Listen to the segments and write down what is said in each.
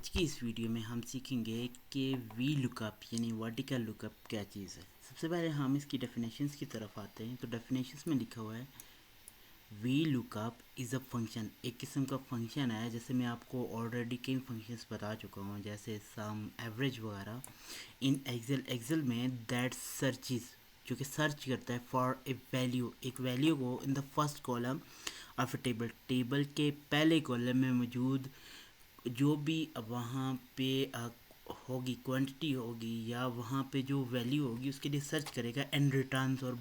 आज की इस वीडियो में हम सीखेंगे कि वी लुकअप यानी वर्टिकल लुकअप क्या चीज़ है। सबसे पहले हम इसकी डेफिनेशंस की तरफ आते हैं। तो डेफिनेशंस में लिखा हुआ है V lookup is a function, एक किस्म का फंक्शन है। जैसे मैं आपको ऑलरेडी कई फंक्शंस बता चुका हूँ, जैसे सम, एवरेज वगैरह। इन एक्सेल में दैट सर्चिज, जो कि सर्च करता है फॉर ए वैल्यू, एक वैल्यू को in the first column of A table, table के पहले कॉलम में मौजूद जो भी वहाँ पे होगी, क्वांटिटी होगी या वहाँ पे जो वैल्यू होगी उसके लिए सर्च करेगा एंड रिटर्न्स, और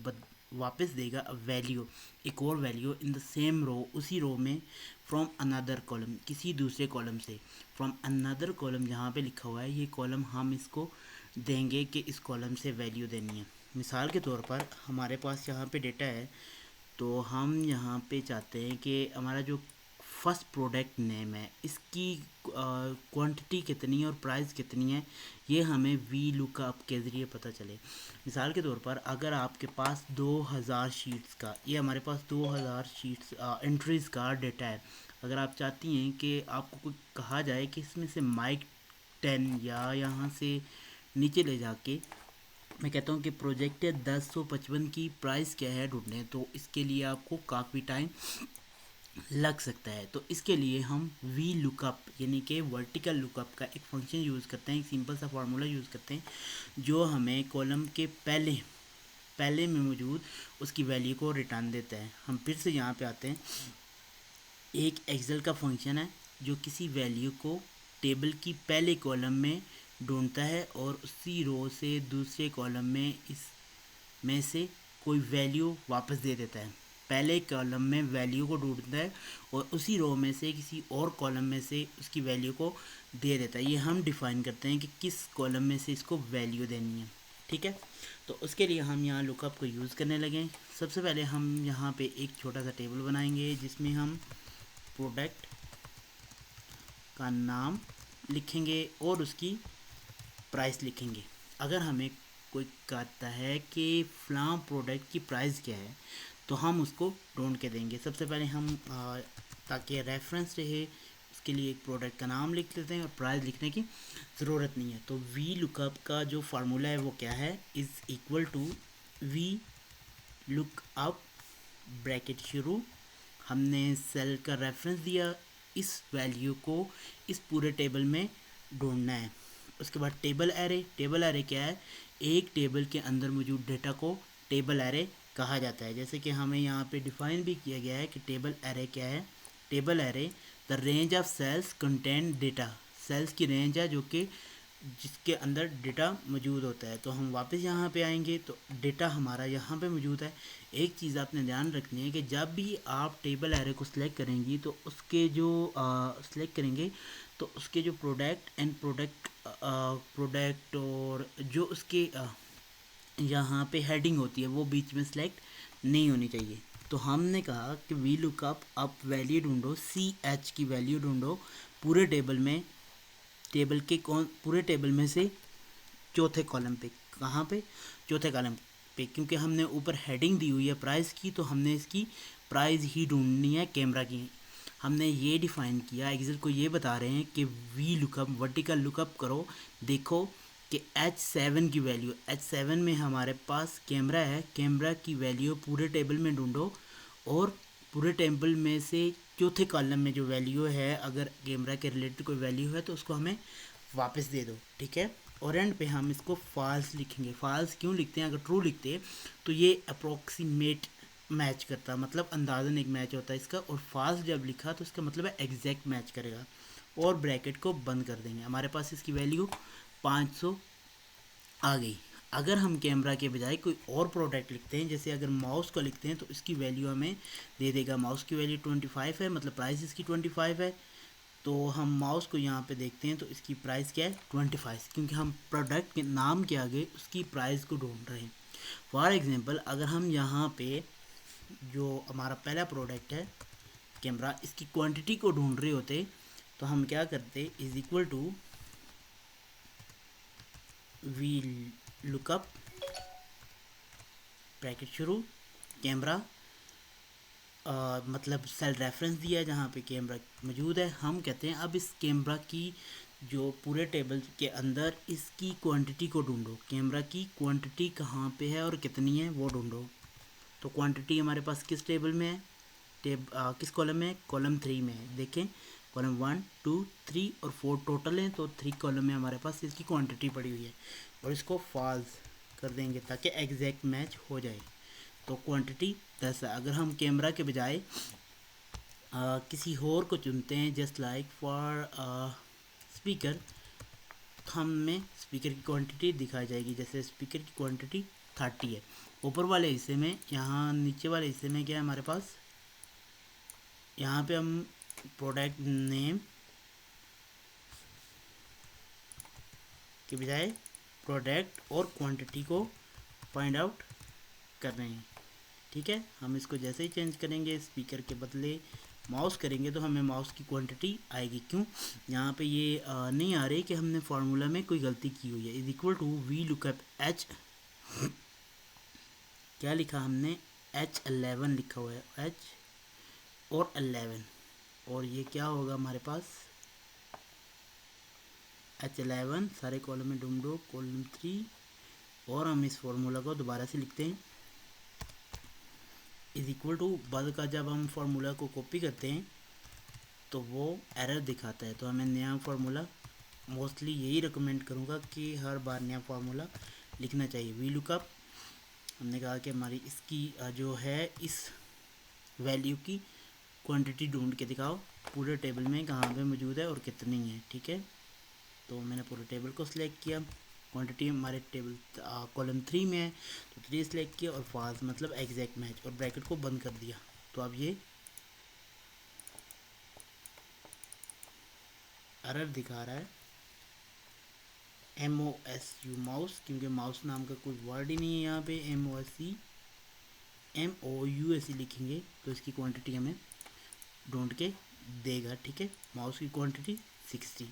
वापस देगा अ वैल्यू, एक और value in the same row, उसी रो में, फ्रॉम अनदर कॉलम, किसी दूसरे कॉलम से। फ्रॉम अनदर कॉलम जहाँ पे लिखा हुआ है ये कॉलम हम इसको देंगे कि इस कॉलम से वैल्यू देनी है। मिसाल के तौर पर हमारे पास यहाँ पे डेटा है, तो हम यहाँ पे चाहते हैं कि हमारा जो फर्स्ट प्रोडक्ट नेम है इसकी क्वांटिटी कितनी है और प्राइस कितनी है, ये हमें वी लुकअप के ज़रिए पता चले। मिसाल के तौर पर अगर आपके पास 2000 शीट्स का, ये हमारे पास 2000 शीट्स एंट्रीज़ का डेटा है। अगर आप चाहती हैं कि आपको कोई कहा जाए कि इसमें से माइक 10 या यहाँ से नीचे ले जाके मैं कहता हूँ कि प्रोजेक्ट 1055 की प्राइस क्या है ढूंढने, तो इसके लिए आपको काफ़ी टाइम लग सकता है। तो इसके लिए हम वी लुकअप यानी कि वर्टिकल लुकअप का एक फंक्शन यूज़ करते हैं, एक सिंपल सा फार्मूला यूज़ करते हैं जो हमें कॉलम के पहले पहले में मौजूद उसकी वैल्यू को रिटर्न देता है। हम फिर से यहाँ पे आते हैं। एक एक्सेल का फंक्शन है जो किसी वैल्यू को टेबल की पहले कॉलम में ढूंढता है और उसी रो से दूसरे कॉलम में इस में से कोई वैल्यू वापस दे देता है। पहले कॉलम में वैल्यू को ढूंढता है और उसी रो में से किसी और कॉलम में से उसकी वैल्यू को दे देता है। ये हम डिफ़ाइन करते हैं कि किस कॉलम में से इसको वैल्यू देनी है। ठीक है, तो उसके लिए हम यहाँ लुकअप को यूज़ करने लगे। सबसे पहले हम यहाँ पे एक छोटा सा टेबल बनाएंगे जिसमें हम प्रोडक्ट का नाम लिखेंगे और उसकी प्राइस लिखेंगे। अगर हमें कोई कहता है कि फ़लाँ प्रोडक्ट की प्राइस क्या है तो हम उसको ढूंढ के देंगे। सबसे पहले हम ताकि रेफरेंस रहे उसके लिए एक प्रोडक्ट का नाम लिख लेते हैं और प्राइस लिखने की ज़रूरत नहीं है। तो वी लुकअप का जो फार्मूला है वो क्या है, is equal to V look up, bracket शुरू, हमने सेल का रेफरेंस दिया, इस वैल्यू को इस पूरे टेबल में ढूंढना है। उसके बाद टेबल एरे, टेबल एरे क्या है, एक टेबल के अंदर मौजूद डेटा को टेबल एरे कहा जाता है। जैसे कि हमें यहाँ पे डिफाइन भी किया गया है कि टेबल एरे क्या है। Table array the range of cells content data, cells की रेंज है जो कि जिसके अंदर डेटा मौजूद होता है। तो हम वापस यहाँ पे आएंगे तो डेटा हमारा यहाँ पे मौजूद है। एक चीज़ आपने ध्यान रखनी है कि जब भी आप टेबल एरे को सिलेक्ट करेंगी तो उसके जो सिलेक्ट करेंगे तो उसके जो प्रोडक्ट एंड प्रोडक्ट और जो उसके यहाँ पे हेडिंग होती है वो बीच में सिलेक्ट नहीं होनी चाहिए। तो हमने कहा कि वी लुकअप अप वैल्यू ढूंढो, सी एच की वैल्यू ढूंढो पूरे टेबल में, टेबल के पूरे टेबल में से चौथे कॉलम पे। कहाँ पे? चौथे कॉलम पे, क्योंकि हमने ऊपर हेडिंग दी हुई है प्राइस की, तो हमने इसकी प्राइस ही ढूंढनी है कैमरा की। हमने ये डिफ़ाइन किया, एक्सेल को ये बता रहे हैं कि वी लुकअप, वर्टिकल लुकअप करो, देखो कि H7 की वैल्यू, H7 में हमारे पास कैमरा है, कैमरा की वैल्यू पूरे टेबल में ढूंढो और पूरे टेबल में से चौथे कॉलम में जो वैल्यू है, अगर कैमरा के रिलेटेड कोई वैल्यू है तो उसको हमें वापस दे दो। ठीक है, और एंड पे हम इसको फॉल्स लिखेंगे। फॉल्स क्यों लिखते हैं? अगर ट्रू लिखते हैं तो ये अप्रोक्सीमेट मैच करता, मतलब अंदाज़न एक मैच होता है इसका, और फॉल्स जब लिखा तो इसका मतलब है एग्जैक्ट मैच करेगा। और ब्रैकेट को बंद कर देंगे। हमारे पास इसकी वैल्यू 500 आ गई। अगर हम कैमरा के बजाय कोई और प्रोडक्ट लिखते हैं, जैसे अगर माउस को लिखते हैं तो इसकी वैल्यू हमें दे देगा। माउस की वैल्यू 25 है, मतलब प्राइस इसकी 25 है। तो हम माउस को यहाँ पे देखते हैं तो इसकी प्राइस क्या है? 25, क्योंकि हम प्रोडक्ट के नाम के आगे उसकी प्राइस को ढूंढ रहे हैं। फॉर एग्जांपल अगर हम यहाँ पे जो हमारा पहला प्रोडक्ट है कैमरा, इसकी क्वांटिटी को ढूंढ रहे होते तो हम क्या करते, is equal to V lookup, bracket शुरू, कैमरा, मतलब सेल रेफरेंस दिया है जहाँ पे कैमरा मौजूद है। हम कहते हैं अब इस कैमरा की जो पूरे टेबल के अंदर इसकी क्वांटिटी को ढूंढो, कैमरा की क्वांटिटी कहाँ पे है और कितनी है वो ढूंढो। तो क्वांटिटी हमारे पास किस टेबल में है, किस कॉलम में है, कॉलम 3 में है। देखें कॉलम 1 2 3 और 4 टोटल हैं, तो 3 कॉलम में हमारे पास इसकी क्वांटिटी पड़ी हुई है और इसको फॉल्स कर देंगे ताकि एग्जैक्ट मैच हो जाए। तो क्वांटिटी 10 है। अगर हम कैमरा के बजाय किसी और को चुनते हैं, जस्ट लाइक फॉर स्पीकर, हमें स्पीकर की क्वांटिटी दिखाई जाएगी। जैसे स्पीकर की क्वांटिटी 30 है। ऊपर वाले हिस्से में, यहाँ नीचे वाले हिस्से में क्या है हमारे पास, यहाँ पे हम प्रोडक्ट नेम के बजाय प्रोडक्ट और क्वांटिटी को फाइंड आउट कर रहे हैं। ठीक है, हम इसको जैसे ही चेंज करेंगे, स्पीकर के बदले माउस करेंगे तो हमें माउस की क्वांटिटी आएगी। क्यों यहाँ पे ये नहीं आ रही कि हमने फार्मूला में कोई गलती की हुई है। Is equal to V lookup H, क्या लिखा हमने, H11 लिखा हुआ है, H और 11, और ये क्या होगा हमारे पास H11 सारे कॉलम में ढूंढो, कॉलम 3, और हम इस फॉर्मूला को दोबारा से लिखते हैं। इज इक्वल टू बाद का जब हम फार्मूला को कॉपी करते हैं तो वो एरर दिखाता है। तो हमें नया फार्मूला, मोस्टली यही रिकमेंड करूँगा कि हर बार नया फार्मूला लिखना चाहिए। वी लुकअप हमने कहा कि हमारी इसकी जो है इस वैल्यू की क्वांटिटी ढूंढ के दिखाओ पूरे टेबल में कहाँ पे मौजूद है और कितनी है। ठीक है, तो मैंने पूरे टेबल को सिलेक्ट किया, क्वांटिटी हमारे टेबल कॉलम 3 में है तो 3 सिलेक्ट किया और फाल्स मतलब एग्जैक्ट मैच, और ब्रैकेट को बंद कर दिया। तो अब ये एरर दिखा रहा है, MOSU माउस, क्योंकि माउस नाम का कोई वर्ड ही नहीं है यहाँ पे। MOUSE लिखेंगे तो इसकी क्वांटिटी हमें ढूंढ के देगा। ठीक है, माउस की क्वांटिटी 60।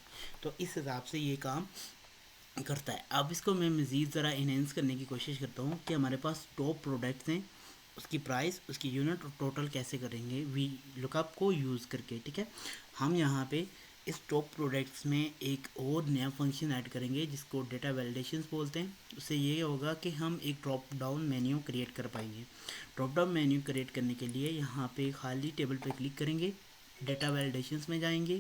तो इस हिसाब से ये काम करता है। अब इसको मैं मज़ीद ज़रा इनहेंस करने की कोशिश करता हूँ कि हमारे पास टॉप प्रोडक्ट्स हैं, उसकी प्राइस, उसकी यूनिट और टोटल कैसे करेंगे वी लुकअप को यूज़ करके। ठीक है, हम यहाँ पे इस टॉप प्रोडक्ट्स में एक और नया फंक्शन ऐड करेंगे जिसको डेटा वैलिडेशंस बोलते हैं। उससे ये होगा कि हम एक ड्रॉप डाउन मेन्यू क्रिएट कर पाएंगे। ड्रॉप डाउन मेन्यू क्रिएट करने के लिए यहाँ पे खाली टेबल पे क्लिक करेंगे, डेटा वैलिडेशंस में जाएंगे,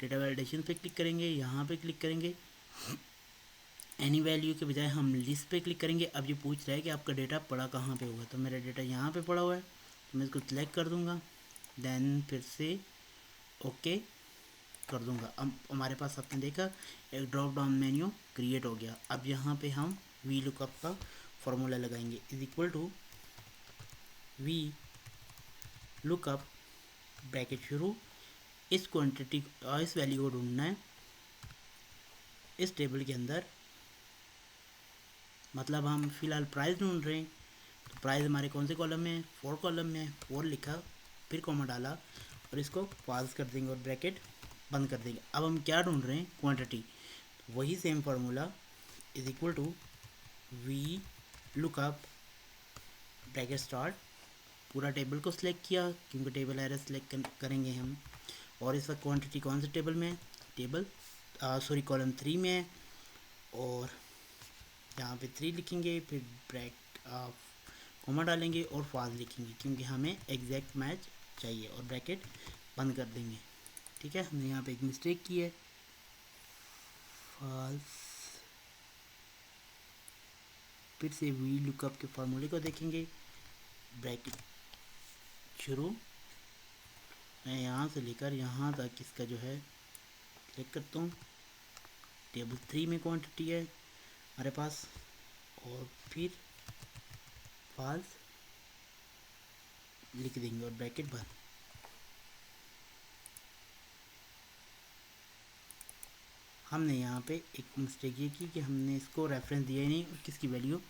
डेटा वैलिडेशन पे क्लिक करेंगे, यहाँ पे क्लिक करेंगे, एनी वैल्यू के बजाय हम लिस्ट पे क्लिक करेंगे। अब ये पूछ रहा है कि आपका डेटा पड़ा कहाँ पे होगा, तो मेरा डेटा यहाँ पे पड़ा हुआ है तो मैं इसको सिलेक्ट कर दूँगा, देन फिर से ओके कर दूँगा। अब हमारे पास आपने देखा एक ड्रॉप डाउन मेन्यू क्रिएट हो गया। अब यहाँ पे हम वी लुकअप का फॉर्मूला लगाएंगे, is equal to V lookup bracket शुरू, इस क्वांटिटी इस वैल्यू को ढूंढना है इस टेबल के अंदर, मतलब हम फिलहाल प्राइस ढूंढ रहे हैं। तो प्राइस हमारे कौन से कॉलम में है, 4 कॉलम में है, 4 लिखा, फिर कॉमा डाला और इसको पॉज कर देंगे और ब्रैकेट बंद कर देंगे। अब हम क्या ढूंढ रहे हैं, क्वांटिटी। वही same formula, is equal to V lookup bracket start, पूरा टेबल को सिलेक्ट किया क्योंकि टेबल एरर सेलेक्ट करेंगे हम, और इस वक्त क्वांटिटी कौन से टेबल में है, टेबल सॉरी कॉलम 3 में है, और यहाँ पे 3 लिखेंगे, फिर ब्रैक कॉमा डालेंगे और फॉल्स लिखेंगे क्योंकि हमें एग्जैक्ट मैच चाहिए, और ब्रैकेट बंद कर देंगे। ठीक है, हमने यहाँ पे एक मिस्टेक की है, फॉल्स। फिर से वी लुकअप के फार्मूले को देखेंगे, ब्रैकेट शुरू, मैं यहाँ से लेकर यहाँ तक इसका जो है क्लिक करता हूँ, टेबल 3 में क्वांटिटी है हमारे पास, और फिर फॉल्स लिख देंगे और ब्रैकेट बंद। हमने यहाँ पे एक मिस्टेक ये की कि हमने इसको रेफरेंस दिया ही नहीं और किसकी वैल्यू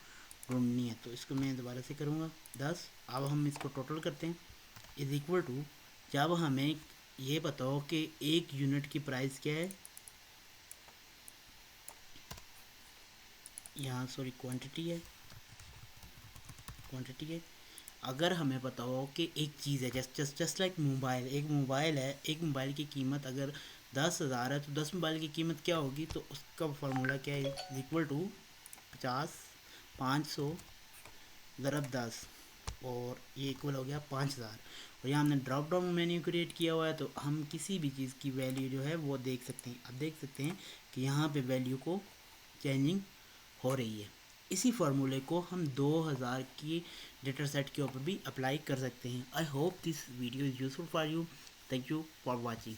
ढूंढनी है, तो इसको मैं दोबारा से करूँगा 10। अब हम इसको टोटल करते हैं, इज इक्वल टू, जब हमें ये पता हो कि एक यूनिट की प्राइस क्या है, यहाँ सॉरी क्वांटिटी है, क्वांटिटी है। अगर हमें पता हो कि एक चीज़ है, जस्ट लाइक मोबाइल, एक मोबाइल है, एक मोबाइल की कीमत अगर 10,000 है तो 10 मोबाइल की कीमत क्या होगी, तो उसका फार्मूला क्या है, इक्वल टू 50 500 ज़रब 10, और ये इक्वल हो गया 5,000। और यहाँ हमने ड्रॉप डाउन मेन्यू क्रिएट किया हुआ है, तो हम किसी भी चीज़ की वैल्यू जो है वो देख सकते हैं। अब देख सकते हैं कि यहाँ पे वैल्यू को चेंजिंग हो रही है। इसी फार्मूले को हम 2000 की डेटा सेट के ऊपर भी अप्लाई कर सकते हैं। I hope this video is useful for you. Thank you for watching.